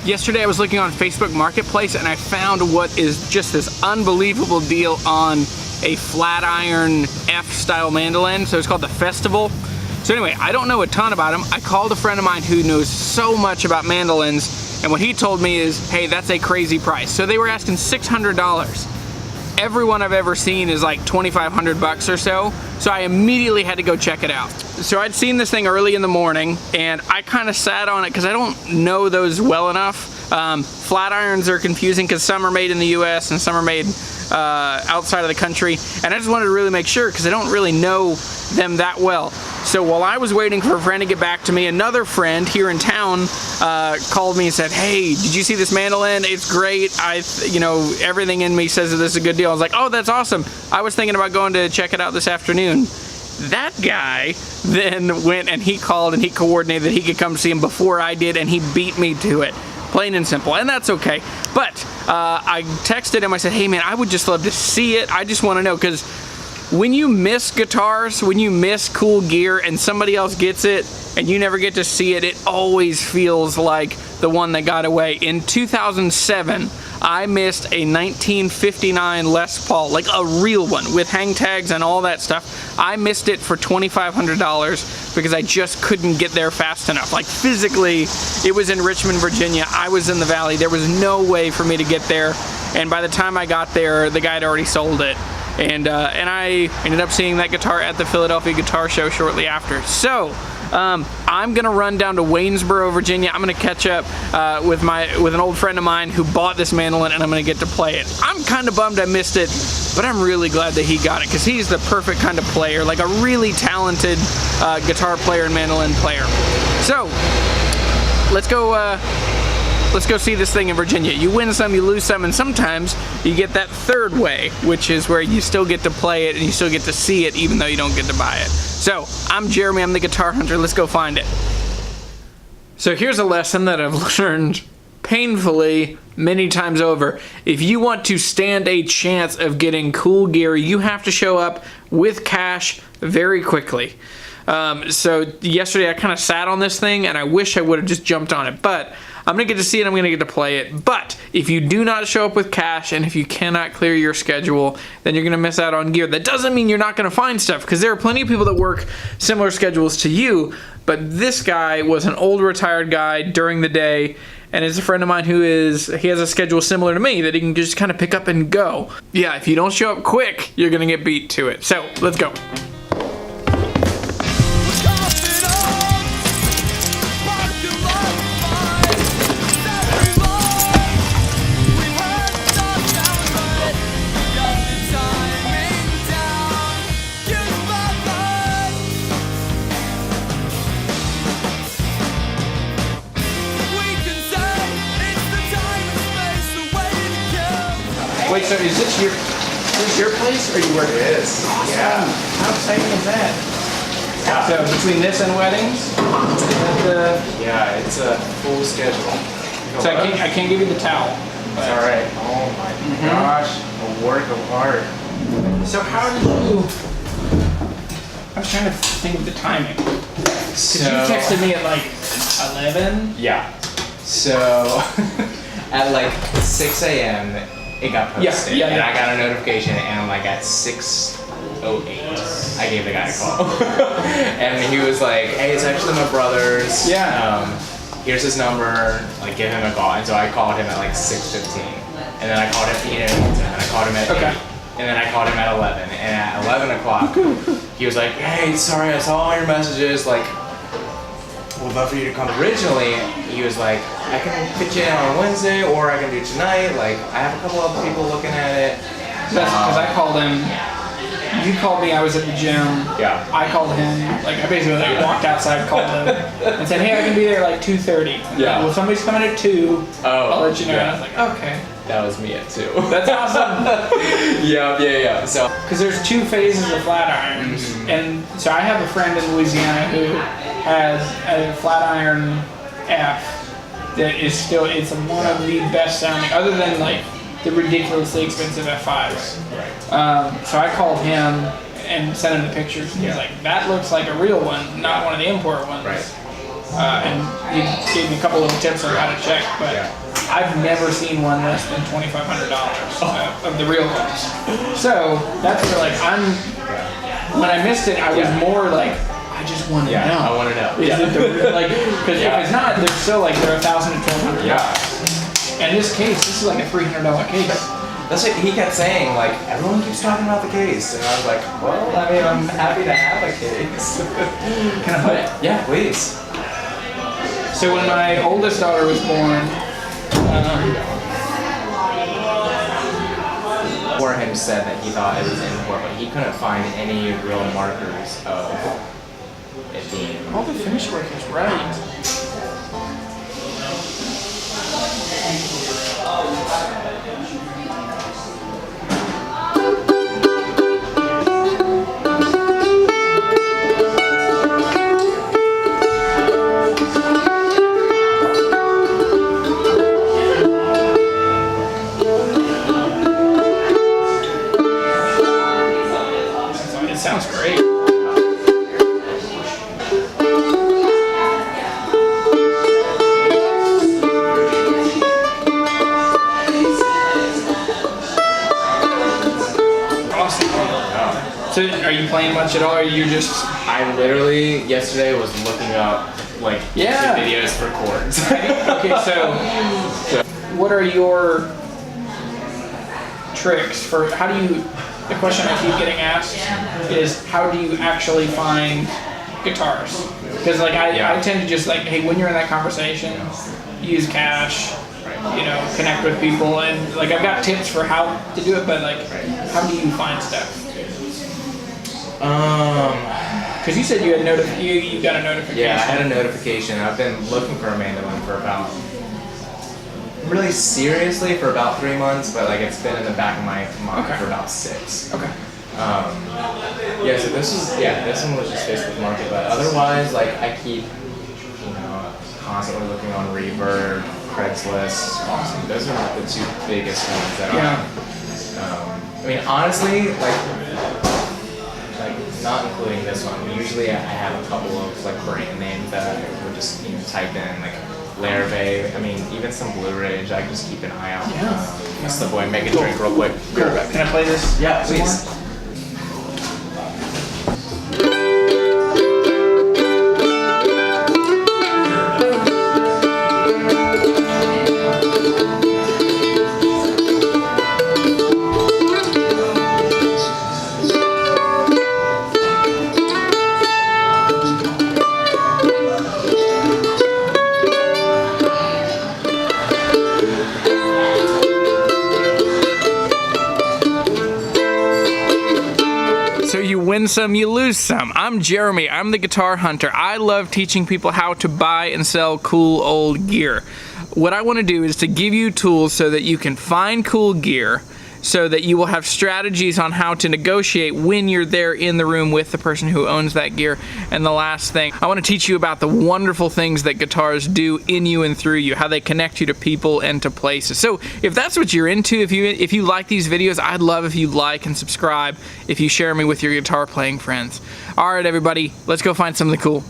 Yesterday I was looking on Facebook Marketplace and I found what is just this unbelievable deal on a flat iron F-style mandolin. So it's called the Festival. So anyway, I don't know a ton about them. I called a friend of mine who knows so much about mandolins, and what he told me is, hey, that's a crazy price. So they were asking $600. Every one I've ever seen is like 2,500 bucks or so. So I immediately had to go check it out. So I'd seen this thing early in the morning and I kind of sat on it because I don't know those well enough. Flat irons are confusing because some are made in the US and some are made outside of the country. And I just wanted to really make sure because I don't really know them that well. So while I was waiting for a friend to get back to me, another friend here in town called me and said, hey, did you see this mandolin? It's great. You know, everything in me says that this is a good deal. I was like, oh, that's awesome. I was thinking about going to check it out this afternoon. That guy then went and he called and he coordinated that he could come see him before I did, and he beat me to it. Plain and simple, and that's okay. But I texted him, I said, hey man, I would just love to see it. I just want to know, because when you miss guitars, when you miss cool gear and somebody else gets it and you never get to see it, it always feels like the one that got away. In 2007, I missed a 1959 Les Paul, like a real one with hang tags and all that stuff. I missed it for $2,500 because I just couldn't get there fast enough. Like physically, it was in Richmond, Virginia. I was in the valley. There was no way for me to get there. And by the time I got there, the guy had already sold it. And I ended up seeing that guitar at the Philadelphia Guitar Show shortly after. So I'm gonna run down to Waynesboro, Virginia. I'm gonna catch up with an old friend of mine who bought this mandolin, and I'm gonna get to play it. I'm kind of bummed I missed it, but I'm really glad that he got it because he's the perfect kind of player, like a really talented guitar player and mandolin player. So let's go see this thing in Virginia. You win some, you lose some, and sometimes you get that third way, which is where you still get to play it and you still get to see it even though you don't get to buy it. So, I'm Jeremy, I'm the Guitar Hunter, let's go find it. So here's a lesson that I've learned painfully many times over. If you want to stand a chance of getting cool gear, you have to show up with cash very quickly. So yesterday I kind of sat on this thing and I wish I would have just jumped on it, but I'm gonna get to see it, I'm gonna get to play it. But if you do not show up with cash and if you cannot clear your schedule, then you're gonna miss out on gear. That doesn't mean you're not gonna find stuff, because there are plenty of people that work similar schedules to you, but this guy was an old retired guy during the day, and is a friend of mine he has a schedule similar to me that he can just kind of pick up and go. Yeah, if you don't show up quick, you're gonna get beat to it. So, let's go. Wait, so is this your place, or you work at? It is. Awesome. Yeah. How exciting is that? Yeah. So between this and weddings, yeah, it's a full schedule. So I can't give you the towel. It's all right. Oh my gosh, a work of art. So how did you? I was trying to think of the timing. Because you texted me at like 11. Yeah. So at like 6 a.m. it got posted, and I got a notification, and like at 6:08, I gave the guy a call, and he was like, "Hey, it's actually my brother's. Here's his number. Like, give him a call." And so I called him at like 6:15, and then I called him. He didn't answer, and I called him at 8, and then I called him at 11, and at 11 o'clock, he was like, "Hey, sorry, I saw all your messages. Like, would love for you to come." Originally, he was like, I can fit you in on Wednesday, or I can do tonight. Like, I have a couple other people looking at it. Because I called him. You called me. I was at the gym. Yeah. I called him. Like I basically walked outside, called him, and said, "Hey, I can be there like 2:30." Yeah. Well, somebody's coming at 2. I'll let you know. Yeah. And I was like, okay. That was me at 2. That's awesome. Yeah. So, because there's 2 phases of flat irons, and so I have a friend in Louisiana who has a flat iron F. That is still, it's one of the best sounding, other than like the ridiculously expensive F5s. Right. So I called him and sent him the pictures, and he's like, that looks like a real one, not one of the import ones. Right. and he gave me a couple little tips on how to check, but I've never seen one less than $2,500 of the real ones. So that's where like when I missed it, I was more like, I just want to know. I want to know. Is it the like? Because if it's not, they're still like they're $1,000 to $1,200. In this case, this is like a $300 case. That's what he kept saying, like, everyone keeps talking about the case. And I was like, well, I mean, I'm happy to have a case. Can I put it? Yeah, please. So when my oldest daughter was born, Warham said that he thought it was import, but he couldn't find any real markers of it being. all the finish work is right. It sounds great. Awesome. So are you playing much at all, or are you just... I literally, yesterday, was looking up, like, videos for chords. Okay, so what are your tricks for, how do you, the question I keep getting asked is, how do you actually find guitars? Because like I tend to just like, hey, when you're in that conversation, use cash, you know, connect with people, and like I've got tips for how to do it, but like, how do you find stuff? Because you said you had you got a notification. Yeah, I had a notification. I've been looking for a mandolin for about, really seriously, for about 3 months, but like it's been in the back of my mind for about 6. Okay. Yeah, so this one was just Facebook Market, but otherwise, like I keep, you know, constantly looking on Reverb, Craigslist. Awesome. Those are the 2 biggest ones that are. I mean, honestly, like not including this one. Usually, I have a couple of like brand names that I would just type in, like Larrabee. I mean, even some Blue Ridge. I just keep an eye out. That's the boy. Make a drink real quick. Cool. Can I play this? Yeah, please. So you win some, you lose some. I'm Jeremy, I'm the Guitar Hunter. I love teaching people how to buy and sell cool old gear. What I want to do is to give you tools so that you can find cool gear, so that you will have strategies on how to negotiate when you're there in the room with the person who owns that gear. And the last thing, I want to teach you about the wonderful things that guitars do in you and through you, how they connect you to people and to places. So if that's what you're into, if you like these videos, I'd love if you like and subscribe, if you share me with your guitar playing friends. All right, everybody, let's go find something cool.